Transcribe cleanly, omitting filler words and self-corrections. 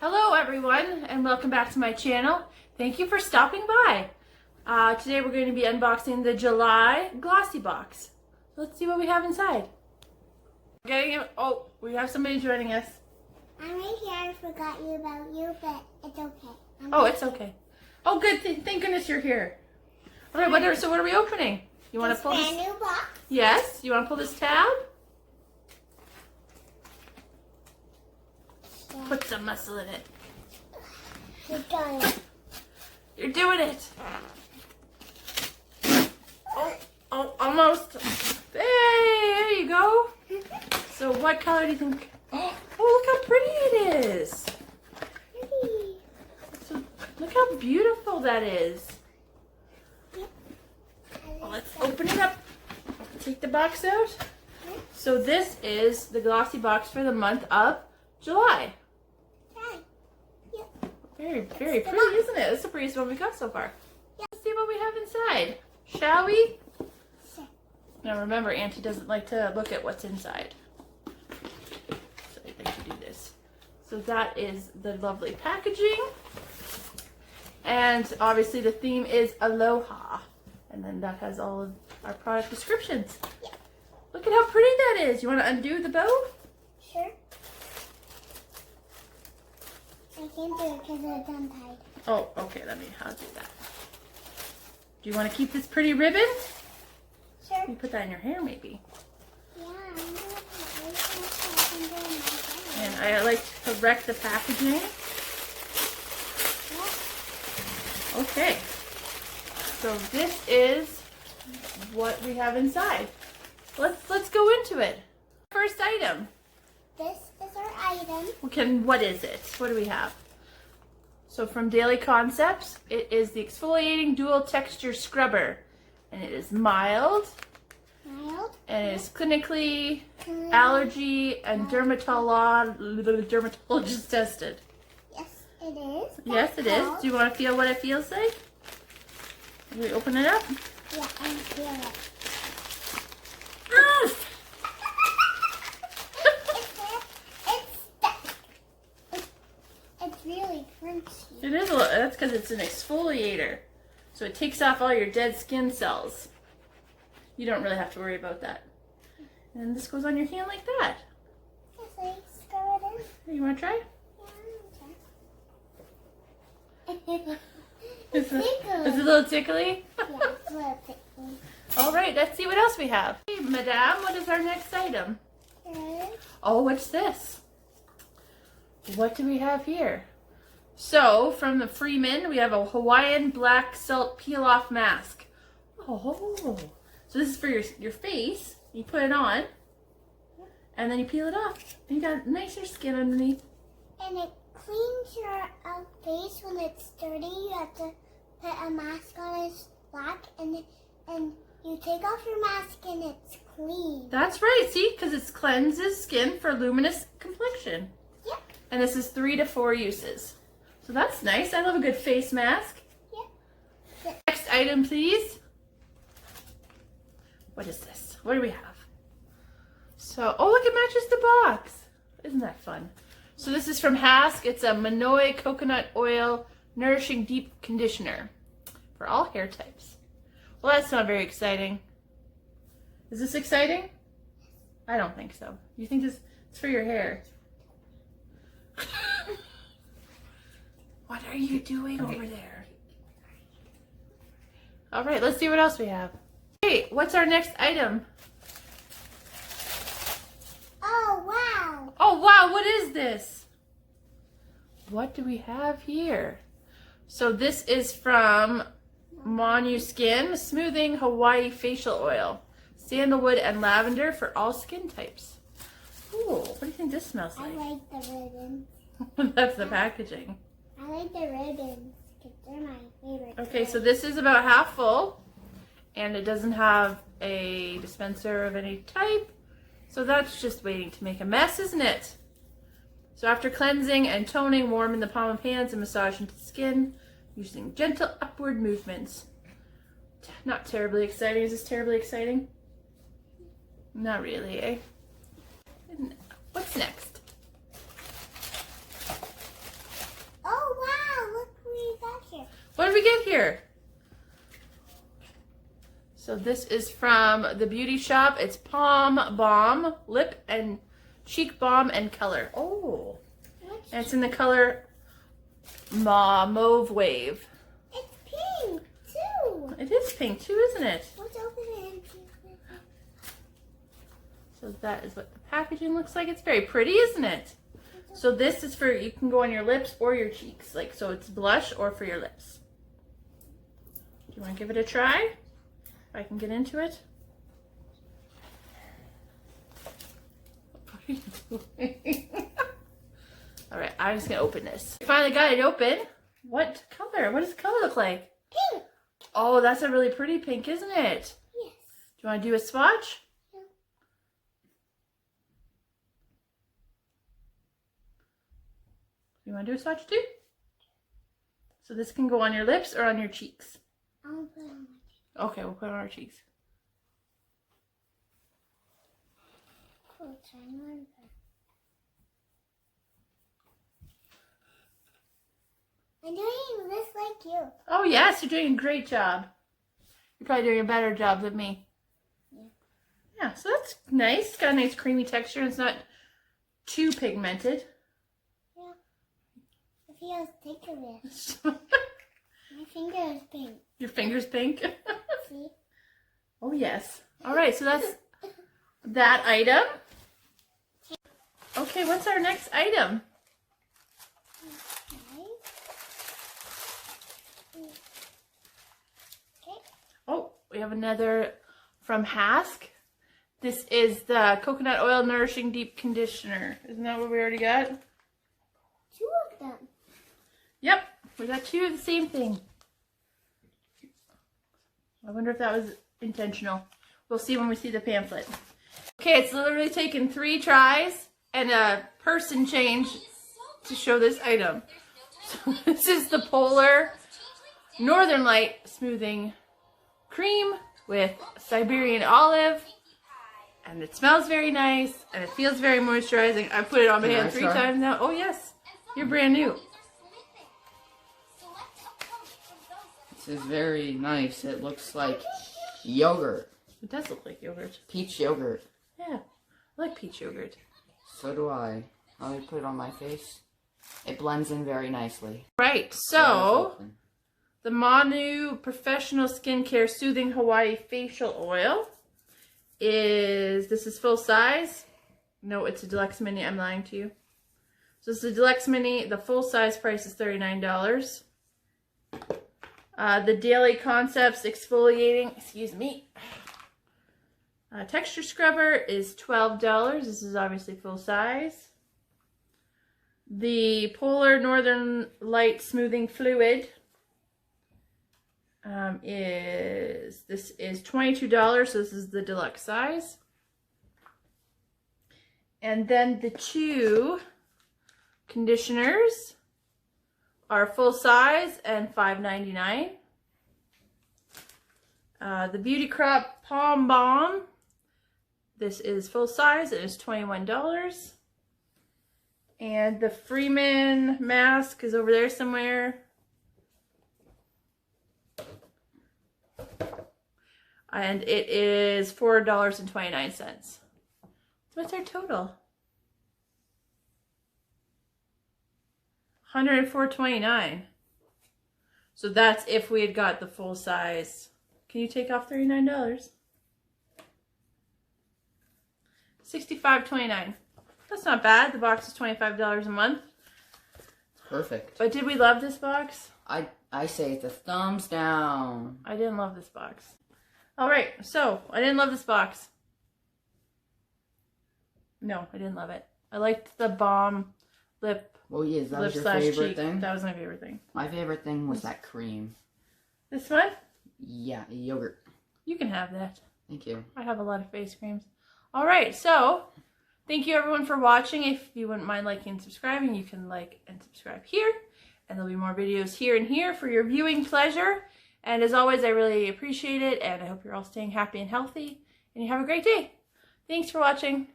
Hello everyone and welcome back to my channel. Thank you for stopping by. Today we're going to be unboxing the July Glossybox. Let's see what we have inside. Oh, we have somebody joining us. I'm right here. I forgot about you, but it's okay. It's okay. Oh good, thank goodness you're here. Alright, so what are we opening? You want to pull this? Brand new box? Yes, you want to pull this tab? Yeah. Put some muscle in it. You're doing it. You're doing it. Oh, almost. Hey, there you go. So what color do you think? Oh, look how pretty it is. Pretty. So, look how beautiful that is. Yep. Well, let's open it up. Take the box out. So this is the Glossybox for the month of July. Very, very pretty, isn't it? It's the prettiest one we got so far. Yeah. Let's see what we have inside, shall we? Sure. Now remember, Auntie doesn't like to look at what's inside. So I think to do this. So that is the lovely packaging. And obviously the theme is Aloha. And then that has all of our product descriptions. Yeah. Look at how pretty that is. You want to undo the bow? Sure. I can't do it because it's untied. Oh, okay, I'll do that. Do you want to keep this pretty ribbon? Sure. You put that in your hair maybe. Yeah, I'm going to put it in my And hair. I like to correct the packaging. Yeah. Okay. So this is what we have inside. Let's go into it. First item. This is our item. What is it? What do we have? So from Daily Concepts, it is the exfoliating dual texture scrubber. And it is mild. Mild. And it is clinically allergy and dermatologist tested. Yes, it is. Yes, it is. Do you want to feel what it feels like? Can we open it up? Yeah, I feel it. It's really crunchy. It is that's because it's an exfoliator. So it takes off all your dead skin cells. You don't really have to worry about that. And this goes on your hand like that. Yes, I scrub it in. You want to try? Yeah, Is it tickly. a little tickly? Yeah, it's a little tickly. All right, let's see what else we have. Hey, Madame, what is our next item? Okay. Oh, what's this? What do we have here? So, from the Freeman, we have a Hawaiian black salt peel-off mask. Oh, so this is for your face. You put it on, and then you peel it off. And you got nicer skin underneath. And it cleans your face when it's dirty. You have to put a mask on. It's black, and you take off your mask and it's clean. That's right, see? Because it cleanses skin for luminous complexion. Yep. And this is 3 to 4 uses. So that's nice. I love a good face mask. Yep. Next item, please. What is this? What do we have? So, oh look, it matches the box. Isn't that fun? So this is from Hask. It's a Manoi Coconut Oil Nourishing Deep Conditioner for all hair types. Well, that's not very exciting. Is this exciting? I don't think so. You think it's for your hair? What are you doing over there? All right, let's see what else we have. Hey, what's our next item? Oh, wow. Oh, wow, what is this? What do we have here? So this is from Monu Skin, Smoothing Hawaii Facial Oil. Sandalwood and lavender for all skin types. Ooh, what do you think this smells I like? like the ribbons. That's the packaging. I like the ribbons because they're my favorite. Okay, so this is about half full, and it doesn't have a dispenser of any type. So that's just waiting to make a mess, isn't it? So after cleansing and toning, warm in the palm of hands and massage into the skin using gentle upward movements. Not terribly exciting. Is this terribly exciting? Not really, eh? What's next? this is from the beauty shop. It's Palm Balm Lip and Cheek Balm and Color. Oh, and it's in the color Mauve Wave. It's pink too. It is pink too, isn't it? Let's open it and see. So that is what the packaging looks like. It's very pretty, isn't it? So this is for, you can go on your lips or your cheeks. Like, so it's blush or for your lips. Do you want to give it a try? If I can get into it. What are you doing? All right, I'm just gonna open this. Finally got it open. What color? What does the color look like? Pink. Oh, that's a really pretty pink, isn't it? Yes. Do you want to do a swatch? Yeah. You want to do a swatch too? So this can go on your lips or on your cheeks. I'll put it on my cheek. Okay, we'll put it on our cheeks. Cool, tiny one. I'm doing this like you. Oh yes, you're doing a great job. You're probably doing a better job than me. Yeah. Yeah, so that's nice. It's got a nice creamy texture. It's not too pigmented. Yeah. It feels thicker this. My finger is pink. Your finger's pink. See? Oh yes. All right, so that's that item. Okay, what's our next item? Oh, we have another from Hask. This is the Coconut Oil Nourishing Deep Conditioner. Isn't that what we already got? 2 of them. Yep, we got 2 of the same thing. I wonder if that was intentional. We'll see when we see the pamphlet. Okay, it's literally taken 3 tries and a person change to show this item. So this is the Polar Northern Light Smoothing Cream with Siberian olive, and it smells very nice and it feels very moisturizing. I put it on my hand 3 times now. Oh yes, you're brand new. This is very nice. It looks like yogurt. It does look like yogurt. Peach yogurt. Yeah, I like peach yogurt. So do I. Let me put it on my face. It blends in very nicely. Right, so the Manu Professional Skincare Soothing Hawaii Facial Oil this is full size. No, it's a deluxe mini. I'm lying to you. So it's a deluxe mini. The full size price is $39. The Daily Concepts Exfoliating, Texture Scrubber is $12. This is obviously full size. The Polar Northern Light Smoothing Fluid is $22, so this is the deluxe size. And then the 2 conditioners are full size and $5.99. The Beauty Crop Palm Balm, this is full size, it is $21. And the Freeman mask is over there somewhere. And it is $4.29. What's our total? $104.29. So that's if we had got the full size. Can you take off $39? $65.29. That's not bad. The box is $25 a month. Perfect. But did we love this box? I say it's a thumbs down. I didn't love this box. Alright, so I didn't love this box. No, I didn't love it. I liked the balm lip. Well, yes, that was your / favorite cheek. thing? That was my favorite thing. My favorite thing was that cream. This one? Yeah, yogurt. You can have that. Thank you. I have a lot of face creams. Alright, so thank you everyone for watching. If you wouldn't mind liking and subscribing, you can like and subscribe here. And there'll be more videos here and here for your viewing pleasure. And as always, I really appreciate it. And I hope you're all staying happy and healthy. And you have a great day. Thanks for watching.